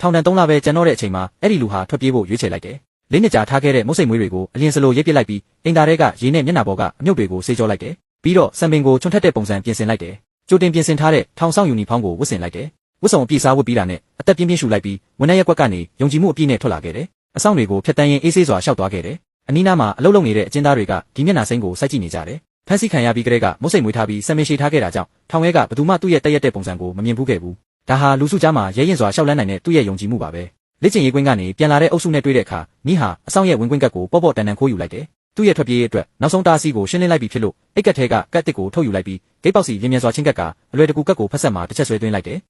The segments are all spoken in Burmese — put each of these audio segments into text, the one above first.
ထောင်ဒဏ်3 လပဲကျန်တော့တဲ့အချိန်မှာအဲ့ဒီလူဟာထွက်ပြေးဖို့ရွေးချယ်လိုက်တယ်။လေးနှစ်ကြာထားခဲ့တဲ့မုတ်စိတ်မွေးတွေကိုအလင်းစလိုရိပ်ပစ်လိုက်ပြီးအင်တာတွေကရေနဲ့မျက်နှာပေါ်ကအမြုပ်တွေကိုဆေးကြောလိုက်တယ်။ပြီးတော့စံပင်ကိုချွန်ထက်တဲ့ပုံစံပြင်ဆင်လိုက်တယ်။ကြိုတင်ပြင်ဆင်ထားတဲ့ထောင်ဆောင်ယူနီဖောင်းကိုဝတ်ဆင်လိုက်တယ်။ဝတ်စုံအပြည့်စားဝတ်ပြီးတာနဲ့အသက်ပြင်းပြင်းရှူလိုက်ပြီးဝန်ထမ်းရက်ကွက်ကနေယုံကြည်မှုအပြည့်နဲ့ထွက်လာခဲ့တယ်။အဆောင်တွေကိုဖျက်တမ်းရင်အေးဆေးစွာရှောက်သွားခဲ့တယ်။အနီးနားမှာအလုပ်လုပ်နေတဲ့အကျဉ်းသားတွေကဒီမျက်နှာစိမ်းကိုစိုက်ကြည့်နေကြတယ်။ဖမ်းဆီးခံရပြီးကလေးကမုတ်စိတ်မွေးထားပြီးစံပင်ရှည်ထားခဲ့တာကြောင့်ထောင်ထဲကဘသူမှသူ့ရဲ့တက်ရက်တဲ့ပုံစံကိုမမြင်ဘူးခဲ့ဘူး။ဒါဟာလူစုကြားမှာရဲရင်စွာရှောက်လန်းနိုင်တဲ့သူ့ရဲ့ယုံကြည်မှုပါပဲ။လက်ကျင်ရေးကွင်းကနေပြန်လာတဲ့အုပ်စုနဲ့တွေ့တဲ့အခါနီးဟာအဆောင်ရဲ့ဝင်ကွင်းကတ်ကိုပေါ့ပေါ့တန်တန်ခိုးယူလိုက်တယ်။သူ့ရဲ့ထွက်ပြေးရေးအတွက်နောက်ဆုံးတားဆီးကိုရှင်းလင်းလိုက်ပြီးဖြစ်လို့အိတ်ကတ်ထဲကကတ်တစ်ကိုထုတ်ယူလိုက်ပြီးဂိတ်ပေါက်စီလင်းမြန်စွာချင်းကတ်ကအလွယ်တကူကတ်ကိုဖက်ဆက်မှာတစ်ချက်ဆွဲသွင်းလိုက်တယ်။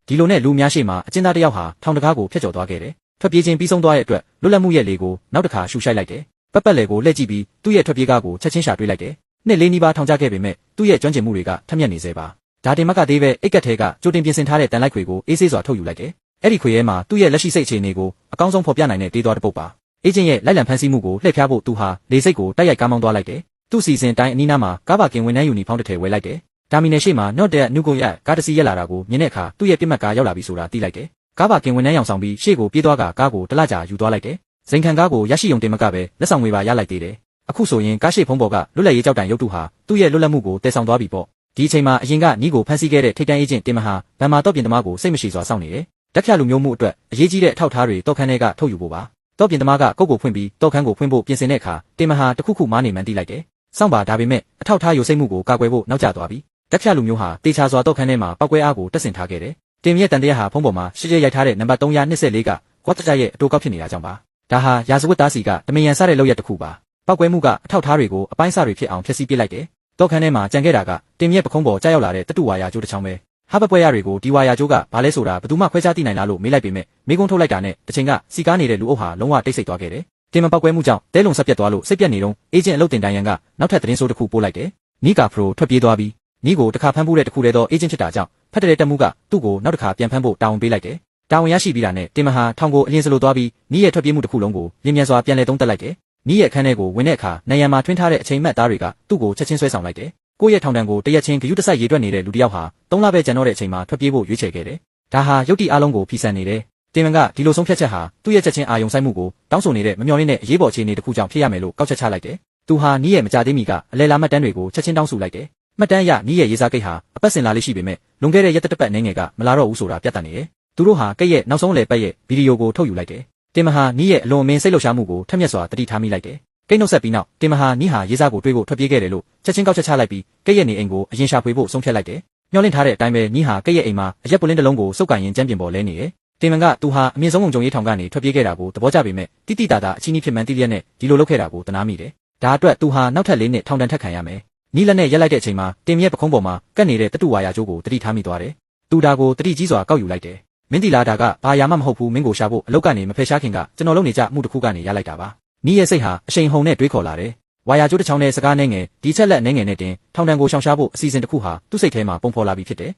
ဒီလိုနဲ့လူများရှိမှအကျဉ်းသားတစ်ယောက်ဟာထောင်တကားကိုဖျက်ကျော်သွားခဲ့တယ်။ထွက်ပြေးခြင်းပြီးဆုံးသွားတဲ့အတွက်လွတ်လပ်မှုရဲ့လေကိုနောက်တစ်ခါရှူရှိုက်လိုက်တယ်။ပတ်ပတ်လည်ကိုလှည့်ကြည့်ပြီးသူ့ရဲ့ထွက်ပြေးကားကိုချက်ချင်းရှာတွေ့လိုက်တယ်။နှစ်လေးနီးပါးထောင်ကျခဲ့ပေမဲ့သူ့ရဲ့ကျွမ်းကျင်မှုတွေကထက်မြက်နေသေးပါ။ဒါတင်မကသေးပဲအိတ်ကတ်ထဲကကြိုတင်ပြင်ဆင်ထားတဲ့တန်လိုက်ခွေကိုအေးဆေးစွာထုတ်ယူလိုက်တယ်။အဲ့ဒီခွေထဲမှာသူ့ရဲ့လက်ရှိစိတ်အခြေအနေကိုအကောင်းဆုံးဖော်ပြနိုင်တဲ့တေးသွားတစ်ပုဒ်ပါ။အေဂျင့်ရဲ့လိုက်လံဖန်ဆီးမှုကိုလှည့်ဖျားဖို့သူဟာလေစိတ်ကိုတိုက်ရိုက်ကားမောင်းသွားလိုက်တယ်။သူ့စီစဉ်တိုင်းအနီးနားမှာကားပါကင်ဝန်ထမ်းယူနီဖောင်းတစ်ထည်ဝယ်လိုက်တယ်။တာမီနယ်ရှိမှာနော့တဲ့နုကိုရကားတစ်စီးရက်လာတာကိုမြင်တဲ့အခါသူ့ရဲ့ပြစ်မှတ်ကားရောက်လာပြီဆိုတာသိလိုက်တယ်။ကားပါကင်ဝန်ထမ်းရောင်ဆောင်ပြီးရှေ့ကိုပြေးသွားကားကိုတလကြာယူသွားလိုက်တယ်။ဇိမ်ခံကားကိုရရှိုံတင်မကပဲလက်ဆောင်ငွေပါရလိုက်သေးတယ်။အခုဆိုရင်ကားရှိဖုံးပေါ်ကလွတ်လပ်ရေးကြောက်တိုင်ရုပ်တုဟာသူ့ရဲ့လွတ်လပ်မှုကိုတည်ဆောင်သွားပြီပေါ့။ဒီအချိန်မှာအရင်ကနီးကိုဖမ်းဆီးခဲ့တဲ့ထိပ်တန်းအေဂျင့်တင်မဟာဗန်မာတော့ပြင်သမားကိုစိတ်မရှိစွာစောင့်နေတယ်။တက်ဖြတ်လူမျိုးမှုအတွက်အရေးကြီးတဲ့အထောက်အထားတွေတော့ခန်းထဲကထုတ်ယူဖို့ပါ။တော့ပြင်သမားကကုတ်ကိုဖွင့်ပြီးတော့ခန်းကိုဖွင့်ဖို့ပြင်ဆင်တဲ့အခါတင်မဟာတခုခုမားနေမှန်းသိလိုက်တယ်။စောင့်ပါဒါပေမဲ့အထောက်အထားယိုစိမ့်မှုကိုကာကွယ်ဖို့နောက်ကျသွားပြီ။တက်ဖြတ်လူမျိုးဟာတေချာစွာတော့ခန်းထဲမှာပောက်ကွဲအားကိုတက်ဆင်ထားခဲ့တယ်။တင်ရဲ့တန်တရားဟာဖုံးပေါ်မှာရှစ်ရိုက်ထားတဲ့နံပါတ်324ကကွာတကြရဲ့အတိုးကောက်ဖြစ်နေတာကြောင့်ပါ။ဒါဟာရာဇဝတ်သားစီကတမန်ရန်စတဲ့လောက်ရတစ်ခုပါ။ပောက်ကွဲမှုကအထောက်အထားတွေကိုအပိုင်းအစတွေဖြစ်အောင်ဖျက်ဆီးပစ်လိုက်တယ်။တော့ခန်းထဲမှာကြံခဲ့တာကတင်ရဲ့ပခုံးပေါ်ကြားရောက်လာတဲ့တတုဝါယာကျိုးတစ်ချောင်းပဲ။ဟာဘပွဲရတွေကိုဒီဝါယာကျိုးကဘာလဲဆိုတာဘယ်သူမှခွဲခြားသိနိုင်လားလို့မေးလိုက်ပေမဲ့မိကုန်းထုတ်လိုက်တာနဲ့တစ်ချိန်ကစီကားနေတဲ့လူအုပ်ဟာလုံးဝတိတ်ဆိတ်သွားခဲ့တယ်။တင်မပောက်ကွဲမှုကြောင့်တဲလုံဆက်ပြတ်သွားလို့စိတ်ပြတ်နေတော့အေဂျင့်အလုပ်တင်တိုင်ရန်ကနောက်ထပ်သတင်းဆိုးတစ်ခုပို့လိုက်တယ်။နီးကာဖရိုထွက်ပြေးသွားပြီးနီးကိုတစ်ခါဖမ်းဖို့တဲ့တစ်ခုတည်းသောအေဂျင့်ဖြစ်တာကြောင့်ဖတ်တဲ့တက်မှုကသူ့ကိုနောက်တစ်ခါပြန်ဖမ်းဖို့တာဝန်ပေးလိုက်တယ်။တာဝန်ရရှိပြီးတာနဲ့တင်မဟာထောင်ကိုအလင်းစလိုသွားပြီးနီးရဲ့ထွက်ပြေးမှုတစ်ခုလုံးကိုလင်းမြန်စွာပြန်လည်သုံးသပ်လိုက်တယ်။နီးရဲ့အခန်းထဲကိုဝင်တဲ့အခါနိုင်ရန်မှာထွင်းထားတဲ့အချိန်မှတ်သားတွေကသူ့ကိုချက်ချင်းဆွဲဆောင်လိုက်တယ်။ကိုယ့်ရဲ့ထောင်ဒဏ်ကိုတရက်ချင်းဂရုတစိုက်ရေတွက်နေတဲ့လူတစ်ယောက်ဟာ3 လပဲကျန်တော့တဲ့အချိန်မှာထွက်ပြေးဖို့ရွေးချယ်ခဲ့တယ်။ဒါဟာရုပ်တိအားလုံးကိုဖီဆန်နေတယ်။တင်မန်ကဒီလိုဆုံးဖြတ်ချက်ဟာသူ့ရဲ့ချက်ချင်းအာယုံဆိုင်မှုကိုတောင်းဆိုနေတဲ့မမျှော်လင့်တဲ့အရေးပေါ်အခြေအနေတစ်ခုကြောင့်ဖြစ်ရမယ်လို့ကောက်ချက်ချလိုက်တယ်။သူဟာနီးရဲ့မကြသေးမီကအလဲလာမှတ်တမ်းတွေကိုချက်ချင်းတောင်းဆိုလိုက်တယ်။မှတ်တမ်းအရနီးရဲ့ရေးစားကိတ်ဟာအပတ်စင်လာလေးရှိပေမဲ့လွန်ခဲ့တဲ့ရက်တစ်ပတ်နေငယ်ကမလာတော့ဘူးဆိုတာပြသနေတယ်။သူတို့ဟာကိတ်ရဲ့နောက်ဆုံးလေပတ်ရဲ့ဗီဒီယိုကိုထုတ်ယူလိုက်တယ်။တင်မဟာနီးရဲ့အလွန်အမင်းစိတ်လှုပ်ရှားမှုကိုထက်မြက်စွာတတိထားမိလိုက်တယ်။ကိတ်နှုတ်ဆက်ပြီးနောက်တင်မဟာနီးဟာရေးစားကိုတွေးဖို့ထွက်ပြေးခဲ့တယ်လို့ချက်ချင်းကောက်ချက်ချလိုက်ပြီးကိတ်ရဲ့နေအိမ်ကိုအရင်ရှာဖွေဖို့ဆုံးဖြတ်လိုက်တယ်။ညှော်လင့်ထားတဲ့အတိုင်းပဲနီးဟာကိတ်ရဲ့အိမ်မှာအရက်ပုလင်းတစ်လုံးကိုစုပ်ကန်ရင်ကျမ်းပြင်ပေါ်လဲနေတယ်။တင်မန်ကသူဟာအမြင့်ဆုံးုံကြုံရေးထောင်ကနေထွက်ပြေးခဲ့တာကိုသဘောကျပေမဲ့တိတိတသာအချင်းကြီးဖြစ်မှန်းသိလျက်နဲ့ဒီလိုလုပ်ခဲ့တာကိုတနာမိတယ်။ဒါအတွက်သူဟာနောက်ထပ်4 နှစ်ထောင်ဒဏ်ထပ်ခံရမယ်။နီးလက်နဲ့ရက်လိုက်တဲ့အချိန်မှာတင်ရဲ့ပခုံးပေါ်မှာကတ်နေတဲ့တတုဝါယာကျိုးကိုတတိထားမိသွားတယ်။သူဒါကိုတတိကြီးစွာကောက်ယူလိုက်တယ်။မင်းတီလာဒါကဘာယာမှမဟုတ်ဘူးမင်းကိုရှာဖို့အလောက်ကနေမဖယ်ရှားခင်ကကျွန်တော်လုပ်နေကြမှုတစ်ခုကနေရလိုက်တာပါ။နီးရဲ့စိတ်ဟာအရှိန်ဟုန်နဲ့တွေးခေါ်လာတယ်။ဝါယာကျိုးတစ်ချောင်းနဲ့စကားနဲ့ငယ်ဒီချက်လက်နဲ့ငယ်နဲ့တင်ထောင်ဒဏ်ကိုရှောင်ရှားဖို့အစီအစဉ်တစ်ခုဟာသူ့စိတ်ထဲမှာပုံဖော်လာပြီးဖြစ်တယ်